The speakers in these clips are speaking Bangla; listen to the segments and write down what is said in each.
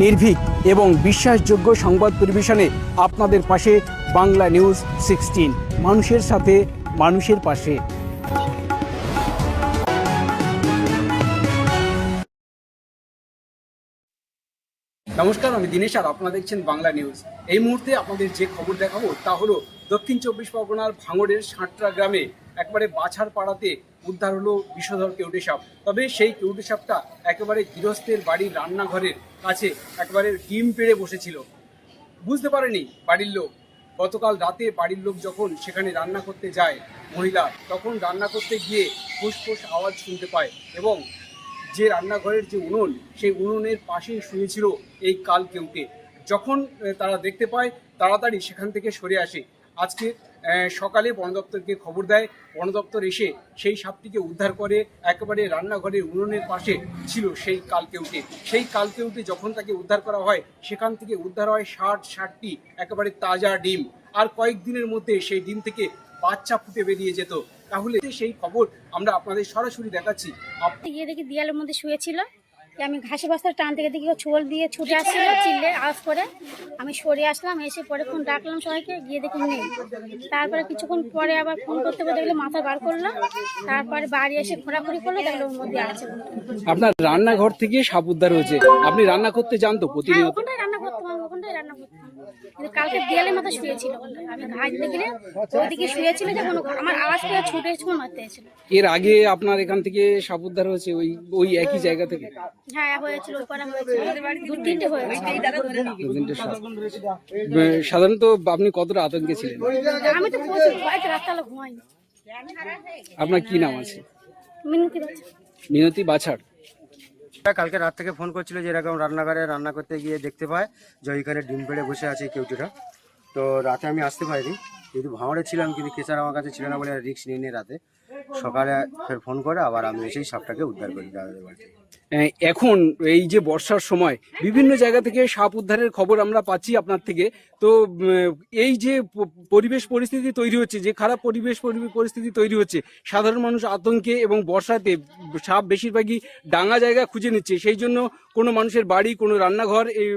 নির্ভীক এবং বিশ্বাসযোগ্য সংবাদ পরিবেশনে আপনাদের পাশে বাংলা নিউজ 16, মানুষের সাথে মানুষের পাশে। নমস্কার, আমি দিনেশ আর আপনারা দেখছেন বাংলা নিউজ। এই মুহূর্তে আপনাদের যে খবর দেখাবো তা হলো দক্ষিণ চব্বিশ পরগনার ভাঙড়ের সাঁটরা গ্রামে একবারে বাছার পাড়াতে উদ্ধার হলো বিষধর কেউটে সাপ। তবে সেই কেউটে সাপটা একেবারে গৃহস্থের বাড়ির রান্নাঘরের কাছে একবারে ডিম পেড়ে বসেছিল। বুঝতে পারেনি বাড়ির লোক। গতকাল রাতে বাড়ির লোক যখন সেখানে রান্না করতে যায় মহিলা, তখন রান্না করতে গিয়ে ফুসফুস আওয়াজ শুনতে পায় এবং যে রান্নাঘরের যে উনুন, সেই উনুনের পাশেই শুয়েছিল এই কাল কেউটে। যখন তারা দেখতে পায় তাড়াতাড়ি সেখান থেকে সরে আসে। আজকে সকালে বন দপ্তরকে খবর দেয়, বন দপ্তর এসে সেই সাপটিকে উদ্ধার করে। একেবারে রান্নাঘরের উনুনের পাশে ছিল সেই কাল কেউটে। সেই কাল কেউটে যখন তাকে উদ্ধার করা হয়, সেখান থেকে উদ্ধার হয় 60টি একেবারে তাজা ডিম। আর কয়েকদিনের মধ্যে সেই ডিম থেকে বাচ্চা ফুটে বেরিয়ে যেত। তাহলে সেই খবর আমরা আপনাদের সরাসরি দেখাচ্ছি। গিয়ে দেখি দেয়ালের মধ্যে শুয়েছিল। আমি ঘাসে বস্তা টানতে গিয়ে দেখি ছোল দিয়ে ছুটে আসছিল, চিল্লে আওয়াজ করে। আমি সরে আসলাম, এসে পরে ফোন ডাকলাম সবাইকে, গিয়ে দেখি নেই। তারপরে কিছুক্ষণ পরে আবার ফোন করতে করতে দেখলে মাথা বার করলো। তারপরে বাড়ি এসে ঘোরাঘুরি করলো, দেখলো ওর মধ্যে আছে। আপনার রান্নাঘর থেকে সাপ উদ্ধার হয়েছে। আপনি রান্না করতে যান তো প্রতিনিয়ত? ওখানটাই রান্না করতাম, ওখানটাই রান্না করতাম। কিন্তু কালকে দেয়ালের মতো শুয়েছিল। আমি ঘাস দেখলে ওইদিকে শুয়েছিল, যখন আমার আওয়াজ পেয়ে ছুটে মারতে এসেছিল। এর আগে আপনার এখান থেকে সাপ উদ্ধার হয়েছে ওই একই জায়গা থেকে? হ্যাঁ হয়েছিল, ওই পাড়া হয়েছিল, 2-3টে হয়েছে। সাধারণত আপনি কতটা আতঙ্কে ছিলেন? আমি তো প্রচুর ভয়তে রাস্তায় ঘুমাইনি। আপনার কি নাম আছে? মিনতি বাচ্চা। মিনতি বাছার। কালকে রাত থেকে ফোন করছিল যে এরকম রান্নাঘরে রান্না করতে গিয়ে দেখতে পায় যে ওইখানে ডিম পেড়ে বসে আছে কেউটিটা। তো রাতে আমি আসতে পারিনি, কিন্তু ভাঁড়ে ছিলাম, কিন্তু কেচার আমার কাছে ছিল না বলে রিস্ক নিয়ে রাতে সকালে ফের ফোন করে আবার আমি এসেই সাপটাকে উদ্ধার করি দাদাদের বাড়িতে। এখন এই যে বর্ষার সময় বিভিন্ন জায়গা থেকে সাপ উদ্ধারের খবর আমরা পাচ্ছি আপনার থেকে। তো এই যে পরিবেশ পরিস্থিতি তৈরি হচ্ছে, যে খারাপ পরিস্থিতি তৈরি হচ্ছে, সাধারণ মানুষ আতঙ্কে এবং বর্ষাতে সাপ বেশিরভাগই ডাঙা জায়গা খুঁজে নিচ্ছে। সেই জন্য কোনো মানুষের বাড়ি, কোনো রান্নাঘর, এই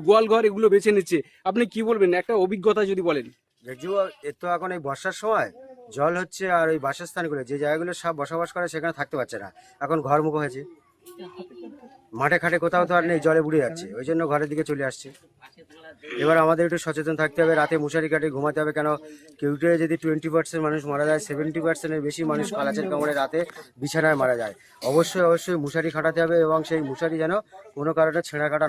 গোয়ালঘর এগুলো বেছে নিচ্ছে। আপনি কি বলবেন, একটা অভিজ্ঞতা যদি বলেন? যদিও এর তো এখন এই বর্ষার সময় জল হচ্ছে, আর ওই বাসস্থানগুলো যে জায়গাগুলো সাপ বসবাস করে সেখানে থাকতে পারছে না, এখন ঘরমুখো হয়েছে। মাঠে খাটে কোথাও তো আর নেই, জলে বুড়ে যাচ্ছে, ওই জন্য ঘরের দিকে চলে আসছে। এবার আমাদের একটু সচেতন থাকতে হবে, রাতে মশারি কাটে ঘুমাতে হবে। কেন কেউটে যদি 20% মানুষ মারা যায়, 70%-এর বেশি মানুষ কালাচের কামড়ে রাতে বিছানায় মারা যায়। অবশ্যই মশারি খাটাতে হবে এবং সেই মশারি যেন কোনো কারণে ছেঁড়া কাটা